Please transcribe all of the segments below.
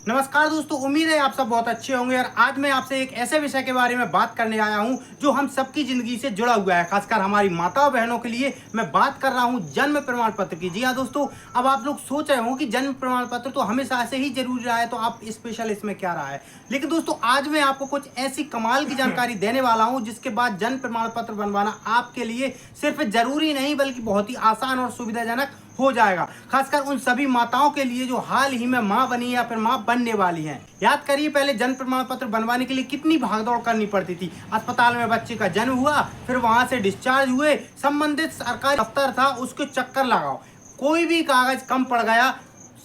नमस्कार दोस्तों, उम्मीद है आप सब बहुत अच्छे होंगे। और आज मैं आपसे एक ऐसे विषय के बारे में बात करने आया हूं जो हम सबकी जिंदगी से जुड़ा हुआ है, खासकर हमारी माताओं बहनों के लिए। मैं बात कर रहा हूं जन्म प्रमाण पत्र की। जी हाँ दोस्तों, अब आप लोग सोच रहे हो कि जन्म प्रमाण पत्र तो हमेशा से ही जरूरी रहा है, तो आप स्पेशल इसमें क्या रहा है। लेकिन दोस्तों, आज मैं आपको कुछ ऐसी कमाल की जानकारी देने वाला हूं जिसके बाद जन्म प्रमाण पत्र बनवाना आपके लिए सिर्फ जरूरी नहीं बल्कि बहुत ही आसान और सुविधाजनक हो जाएगा, खासकर उन सभी माताओं के लिए जो हाल ही में मां बनी या फिर मां बनने वाली हैं। याद करिए, पहले जन्म प्रमाण पत्र बनवाने के लिए कितनी भागदौड़ करनी पड़ती थी। अस्पताल में बच्चे का जन्म हुआ, फिर वहां से डिस्चार्ज हुए, संबंधित सरकारी दफ्तर था उसके चक्कर लगाओ, कोई भी कागज कम पड़ गया,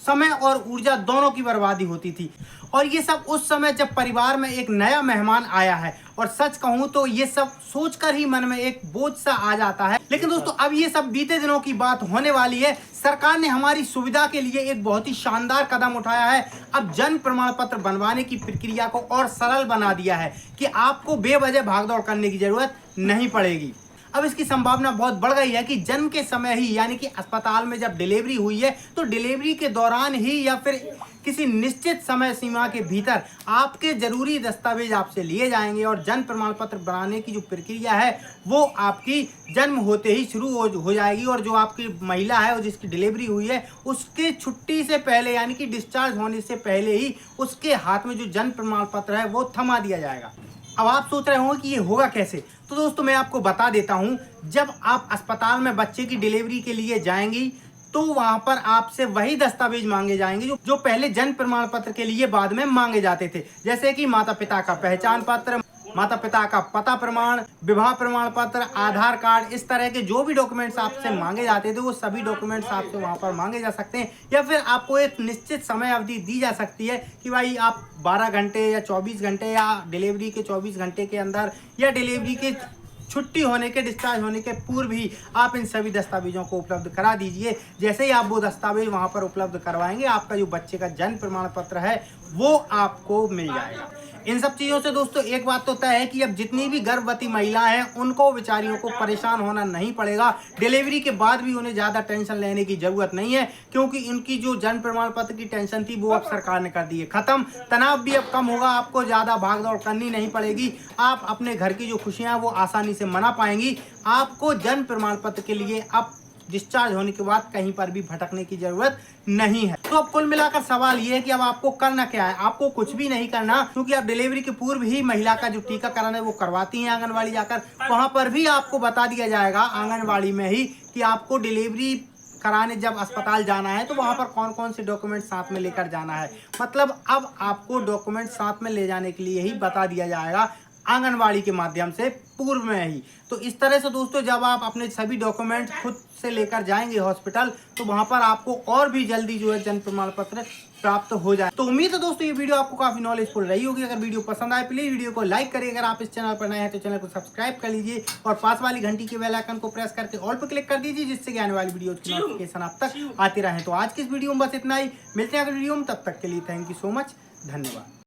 समय और ऊर्जा दोनों की बर्बादी होती थी। और ये सब उस समय जब परिवार में एक नया मेहमान आया है, और सच कहूं तो ये सब सोचकर ही मन में एक बोझ सा आ जाता है। लेकिन दोस्तों, अब ये सब बीते दिनों की बात होने वाली है। सरकार ने हमारी सुविधा के लिए एक बहुत ही शानदार कदम उठाया है। अब जन्म प्रमाण पत्र बनवाने की प्रक्रिया को और सरल बना दिया है कि आपको बेवजह भागदौड़ करने की जरूरत नहीं पड़ेगी। अब इसकी संभावना बहुत बढ़ गई है कि जन्म के समय ही, यानी कि अस्पताल में जब डिलीवरी हुई है तो डिलीवरी के दौरान ही या फिर किसी निश्चित समय सीमा के भीतर आपके जरूरी दस्तावेज आपसे लिए जाएंगे और जन्म प्रमाण पत्र बनाने की जो प्रक्रिया है वो आपकी जन्म होते ही शुरू हो जाएगी। और जो आपकी महिला है और जिसकी डिलीवरी हुई है उसके छुट्टी से पहले, यानी कि डिस्चार्ज होने से पहले ही उसके हाथ में जो जन्म प्रमाण पत्र है वो थमा दिया जाएगा। अब आप सोच रहे होंगे कि ये होगा कैसे, तो दोस्तों मैं आपको बता देता हूं। जब आप अस्पताल में बच्चे की डिलीवरी के लिए जाएंगी तो वहां पर आपसे वही दस्तावेज मांगे जाएंगे जो पहले जन्म प्रमाण पत्र के लिए बाद में मांगे जाते थे, जैसे कि माता पिता का पहचान पत्र, माता पिता का पता प्रमाण, विवाह प्रमाण पत्र, आधार कार्ड। इस तरह के जो भी डॉक्यूमेंट्स आपसे मांगे जाते थे वो सभी डॉक्यूमेंट्स आपसे वहां पर मांगे जा सकते हैं। या फिर आपको एक निश्चित समय अवधि दी जा सकती है कि भाई आप 12 घंटे या 24 घंटे या डिलीवरी के 24 घंटे के अंदर या डिलीवरी के छुट्टी होने के, डिस्चार्ज होने के पूर्व ही आप इन सभी दस्तावेजों को उपलब्ध करा दीजिए। जैसे ही आप वो दस्तावेज वहां पर उपलब्ध करवाएंगे, आपका जो बच्चे का जन्म प्रमाण पत्र है वो आपको मिल जाएगा। इन सब चीज़ों से दोस्तों एक बात तो तय है कि अब जितनी भी गर्भवती महिलाएं हैं उनको बेचारियों को परेशान होना नहीं पड़ेगा। डिलीवरी के बाद भी उन्हें ज़्यादा टेंशन लेने की जरूरत नहीं है, क्योंकि उनकी जो जन्म प्रमाण पत्र की टेंशन थी वो अब सरकार ने कर दी है खत्म। तनाव भी अब कम होगा, आपको ज़्यादा भागदौड़ करनी नहीं पड़ेगी। आप अपने घर की जो खुशियाँ वो आसानी से मना पाएंगी। आपको जन्म प्रमाण पत्र के लिए अब डिस्चार्ज होने के बाद कहीं पर भी भटकने की जरूरत नहीं है। तो अब कुल मिलाकर सवाल ये है कि अब आपको करना क्या है। आपको कुछ भी नहीं करना, क्योंकि आप डिलीवरी के पूर्व ही महिला का जो टीकाकरण है वो करवाती हैं आंगनवाड़ी जाकर। वहां पर भी आपको बता दिया जाएगा आंगनवाड़ी में ही कि आपको डिलीवरी कराने जब अस्पताल जाना है तो वहां पर कौन कौन से डॉक्यूमेंट साथ में लेकर जाना है। मतलब अब आपको डॉक्यूमेंट साथ में ले जाने के लिए ही बता दिया जाएगा आंगनवाड़ी के माध्यम से पूर्व में ही। तो इस तरह से दोस्तों, जब आप अपने सभी डॉक्यूमेंट खुद से लेकर जाएंगे हॉस्पिटल तो वहां पर आपको और भी जल्दी जो है जन्म प्रमाण पत्र प्राप्त हो जाए। तो उम्मीद है दोस्तों ये वीडियो आपको काफी नॉलेजफुल रही होगी। अगर वीडियो पसंद आए प्लीज वीडियो को लाइक करिए। अगर आप इस चैनल पर नए हैं तो चैनल को सब्सक्राइब कर लीजिए और पास वाली घंटी के बेल आइकन को प्रेस करके ऑल पर क्लिक कर दीजिए, जिससे कि आने वाली वीडियो की नोटिफिकेशन आप तक आती रहे। तो आज की इस वीडियो में बस इतना ही, मिलते हैं अगली वीडियो में, तब तक के लिए थैंक यू सो मच, धन्यवाद।